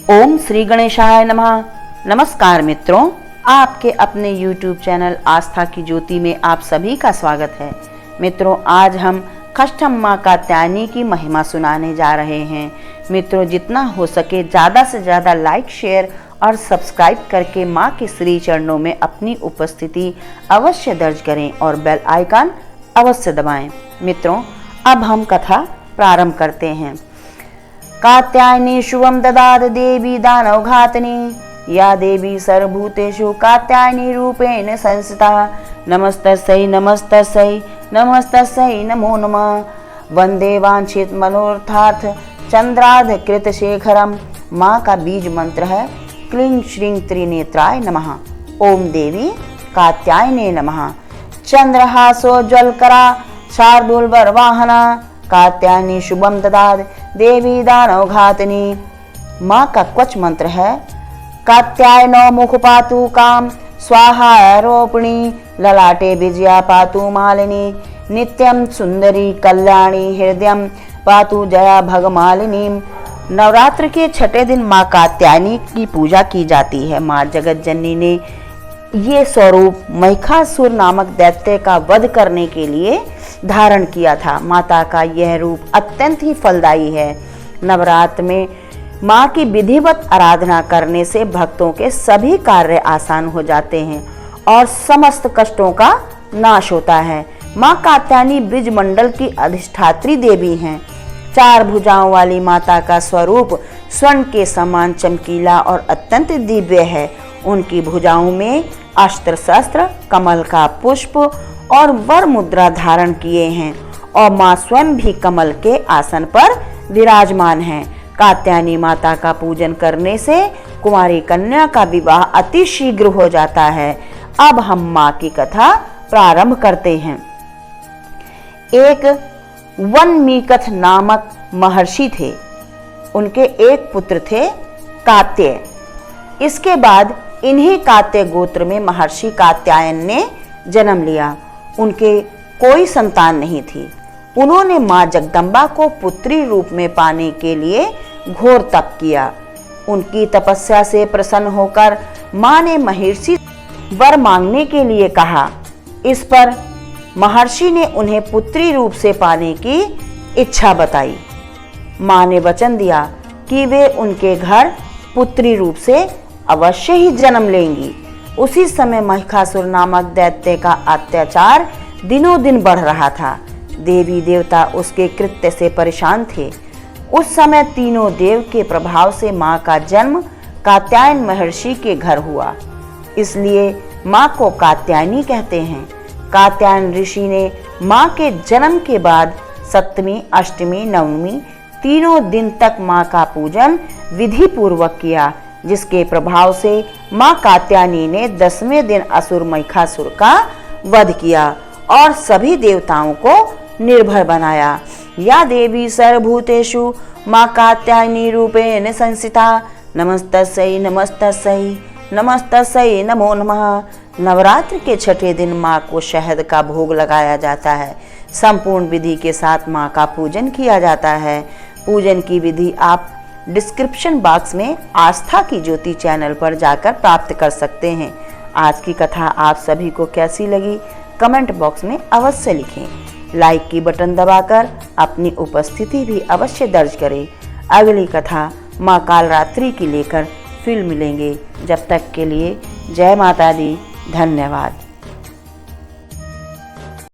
ओम श्री गणेशाय नमः। नमस्कार मित्रों, आपके अपने YouTube चैनल आस्था की ज्योति में आप सभी का स्वागत है। मित्रों, आज हम खष्टम्मा कात्यायनी की महिमा सुनाने जा रहे हैं। मित्रों, जितना हो सके ज़्यादा से ज़्यादा लाइक, शेयर और सब्सक्राइब करके माँ के श्री चरणों में अपनी उपस्थिति अवश्य दर्ज करें और बेल आइकन अवश्य दबाएं। मित्रों, अब हम कथा प्रारंभ करते हैं। कात्यायनी शुभम ददात देवी दानव घातनी, या देवी सर्वभूतेषु कात्यायनी रूपेण संस्थिता। नमस्तस्यै नमस्तस्यै नमस्तस्यै नमो नमः। वंदे वांछित मनोरथार्थ चंद्रार्ध कृत शेखरम। माँ का बीज मंत्र है क्लीं श्रीं त्रिनेत्राय नमः। ओम देवी कात्यायने नमः। चंद्रहासोज्ज्वलकरा शार्दूल वाहना, कात्यायनी शुभम ददात देवी दानव घातनी। माँ का क्वच मंत्र है कात्यायनो मुख पातु काम स्वाहा रोपिणी, ललाटे विजया पातु मालिनी, नित्यम सुंदरी कल्याणी हृदयम पातु जया भगमालिनी। नवरात्र के छठे दिन माँ कात्यायनी की पूजा की जाती है। माँ जगत जननी ने ये स्वरूप महिषासुर नामक दैत्य का वध करने के लिए धारण किया था। माता का यह रूप अत्यंत ही फलदायी है। नवरात्र में माँ की विधिवत आराधना करने से भक्तों के सभी कार्य आसान हो जाते हैं और समस्त कष्टों का नाश होता है। माँ कात्यायनी ब्रजमंडल की अधिष्ठात्री देवी हैं। चार भुजाओं वाली माता का स्वरूप स्वर्ण के समान चमकीला और अत्यंत दिव्य है। उनकी भुजाओं में अस्त्र शस्त्र, कमल का पुष्प और वर मुद्रा धारण किए हैं और माँ स्वयं भी कमल के आसन पर विराजमान हैं। कात्यायनी माता का पूजन करने से कुमारी कन्या का विवाह अति शीघ्र हो जाता है। अब हम माँ की कथा प्रारंभ करते हैं। एक वनमीकथ नामक महर्षि थे। उनके एक पुत्र थे कात्य। इसके बाद इन्हीं कात्य गोत्र में महर्षि कात्यायन ने जन्म लिया। उनके कोई संतान नहीं थी। उन्होंने माँ जगदम्बा को पुत्री रूप में पाने के लिए घोर तप किया। उनकी तपस्या से प्रसन्न होकर माँ ने महर्षि वर मांगने के लिए कहा। इस पर महर्षि ने उन्हें पुत्री रूप से पाने की इच्छा बताई। माँ ने वचन दिया कि वे उनके घर पुत्री रूप से अवश्य ही जन्म लेंगी। उसी समय महिषासुर नामक दैत्य का अत्याचार दिनों दिन बढ़ रहा था। देवी देवता उसके कृत्य से परेशान थे। उस समय तीनों देव के प्रभाव से माँ का जन्म कात्यायन महर्षि के घर हुआ। इसलिए माँ को कात्यायनी कहते हैं। कात्यायन ऋषि ने माँ के जन्म के बाद सप्तमी, अष्टमी, नवमी तीनों दिन तक माँ का पूजन विधि पूर्वक किया, जिसके प्रभाव से माँ कात्यायनी ने 10वें दिन असुर महिषासुर का वध किया और सभी देवताओं को निर्भय बनाया। या देवी सर्वभूतेषु माँ कात्यायनी रूपेण संस्थिता। नमस्तस्यै नमस्तस्यै नमस्तस्यै नमो नमः। नवरात्र के छठे दिन माँ को शहद का भोग लगाया जाता है। संपूर्ण विधि के साथ माँ का पूजन किया जाता है। पूजन की विधि आप डिस्क्रिप्शन बॉक्स में आस्था की ज्योति चैनल पर जाकर प्राप्त कर सकते हैं। आज की कथा आप सभी को कैसी लगी कमेंट बॉक्स में अवश्य लिखें। लाइक की बटन दबाकर अपनी उपस्थिति भी अवश्य दर्ज करें। अगली कथा माँ कालरात्रि की लेकर फिर मिलेंगे। जब तक के लिए जय माता दी। धन्यवाद।